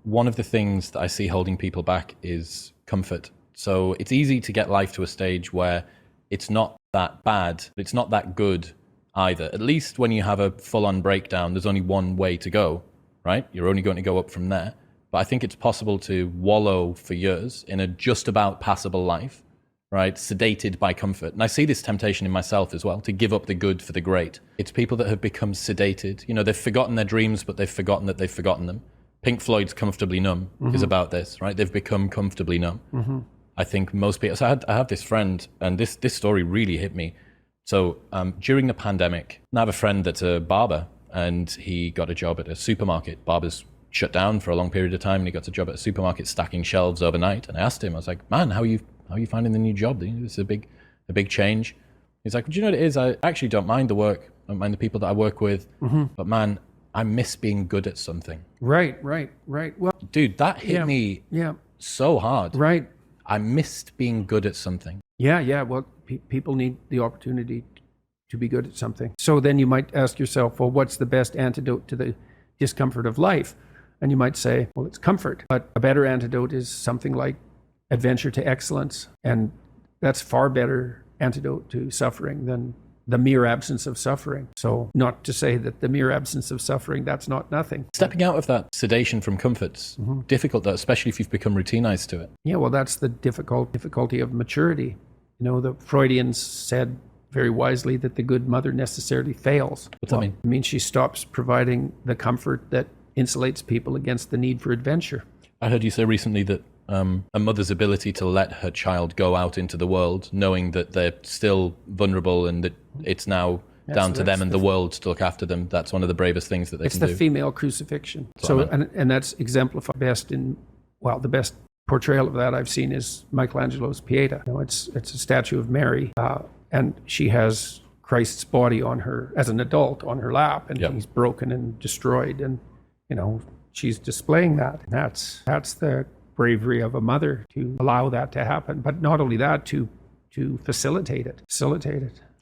one of the things that I see holding people back is comfort. So it's easy to get life to a stage where it's not that bad, but it's not that good either. At least when you have a full-on breakdown, there's only one way to go, right? You're only going to go up from there. But I think it's possible to wallow for years in a just about passable life, right? Sedated by comfort. And I see this temptation in myself as well, to give up the good for the great. It's people that have become sedated. You know, they've forgotten their dreams, but they've forgotten that they've forgotten them. Pink Floyd's Comfortably Numb is about this, right? They've become comfortably numb. I think most people, so I have this friend, and this story really hit me. So during the pandemic, I have a friend that's a barber, and he got a job at a supermarket. Barbers shut down for a long period of time, and he got a job at a supermarket stacking shelves overnight. And I asked him, I was like, man, how are you finding the new job? This is a big change. He's like, well, do you know what it is? I actually don't mind the work. I don't mind the people that I work with. But man, I miss being good at something. Right. Well, dude, that hit me so hard. Right. I missed being good at something. Yeah. Well, people need the opportunity to be good at something. So then you might ask yourself, well, what's the best antidote to the discomfort of life? And you might say, well, it's comfort. But a better antidote is something like adventure to excellence. And that's far better antidote to suffering than the mere absence of suffering. So not to say that the mere absence of suffering, that's not nothing. Stepping out of that sedation from comfort's difficult, though, especially if you've become routinized to it. Yeah, well, that's the difficulty of maturity. You know, the Freudians said very wisely that the good mother necessarily fails. What's that mean? It means she stops providing the comfort that insulates people against the need for adventure. I heard you say recently that a mother's ability to let her child go out into the world, knowing that they're still vulnerable and that it's now down to them and the world to look after them, that's one of the bravest things that they can do. It's the female crucifixion. And that's exemplified best in, well, the best portrayal of that I've seen is Michelangelo's Pieta. You know, it's a statue of Mary, and she has Christ's body on her, as an adult, on her lap, and he's broken and destroyed, and, you know, she's displaying that. And that's the bravery of a mother, to allow that to happen. But not only that, to facilitate it. So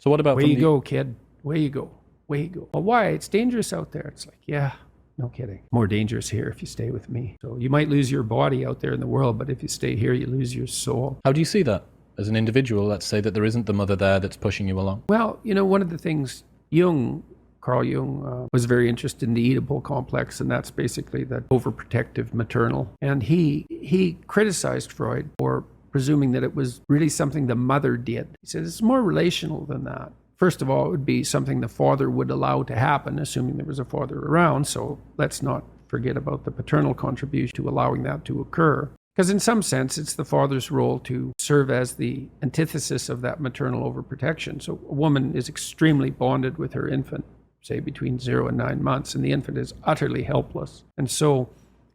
what about... Way you go, kid. Way you go. Well, why? It's dangerous out there. It's like, yeah, no kidding. More dangerous here if you stay with me. So you might lose your body out there in the world, but if you stay here, you lose your soul. How do you see that as an individual? Let's say that there isn't the mother there that's pushing you along. Well, you know, one of the things Carl Jung was very interested in the Oedipal complex, and that's basically the overprotective maternal. And he criticized Freud for presuming that it was really something the mother did. He said it's more relational than that. First of all, it would be something the father would allow to happen, assuming there was a father around. So let's not forget about the paternal contribution to allowing that to occur. Because in some sense, it's the father's role to serve as the antithesis of that maternal overprotection. So a woman is extremely bonded with her infant, say between 0 and 9 months, and the infant is utterly helpless. And so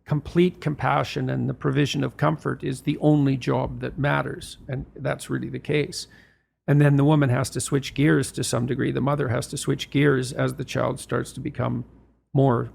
complete compassion and the provision of comfort is the only job that matters. And that's really the case. And then the woman has to switch gears to some degree. The mother has to switch gears as the child starts to become more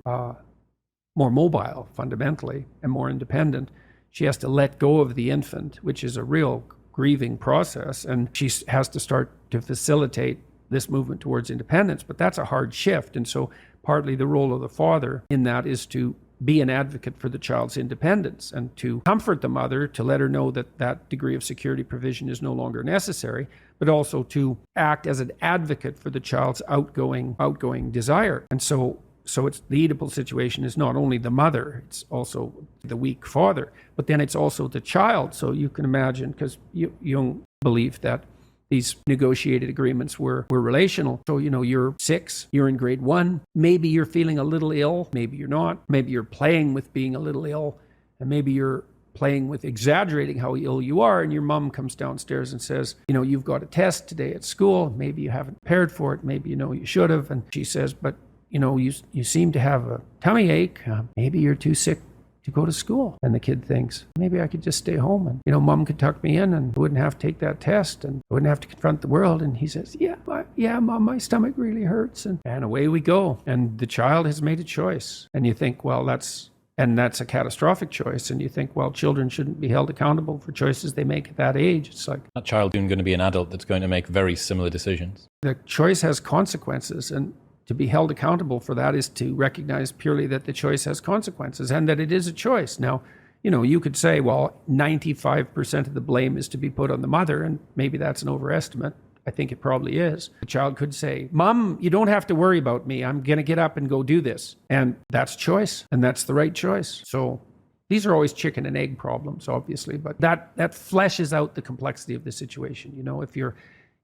mobile, fundamentally, and more independent. She has to let go of the infant, which is a real grieving process. And she has to start to facilitate this movement towards independence. But that's a hard shift. And so partly the role of the father in that is to be an advocate for the child's independence and to comfort the mother, to let her know that that degree of security provision is no longer necessary, but also to act as an advocate for the child's outgoing desire. And so it's the Oedipal situation is not only the mother, it's also the weak father, but then it's also the child. So you can imagine, because Jung believed that these negotiated agreements were relational. So, you know, you're 6, you're in grade 1, maybe you're feeling a little ill, maybe you're not, maybe you're playing with being a little ill, and maybe you're playing with exaggerating how ill you are, and your mom comes downstairs and says, you know, you've got a test today at school, maybe you haven't prepared for it, maybe you know you should have, and she says, but you know, you seem to have a tummy ache, maybe you're too sick to go to school. And the kid thinks, maybe I could just stay home and, you know, mom could tuck me in and I wouldn't have to take that test and I wouldn't have to confront the world. And he says, yeah, mom, my stomach really hurts. And away we go. And the child has made a choice. And you think, well, that's a catastrophic choice. And you think, well, children shouldn't be held accountable for choices they make at that age. It's like that child is going to be an adult that's going to make very similar decisions. The choice has consequences. And to be held accountable for that is to recognize purely that the choice has consequences and that it is a choice. Now, you could say, well, 95% of the blame is to be put on the mother, and maybe that's an overestimate. I think it probably is. The child could say, Mom, you don't have to worry about me. I'm going to get up and go do this. And that's choice, and that's the right choice. So these are always chicken and egg problems, obviously, but that fleshes out the complexity of the situation.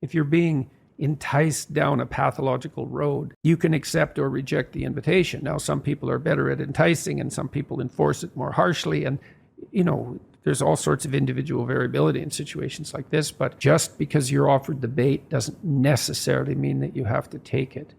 If you're being enticed down a pathological road, you can accept or reject the invitation. Now, some people are better at enticing and some people enforce it more harshly. And, there's all sorts of individual variability in situations like this, but just because you're offered the bait doesn't necessarily mean that you have to take it.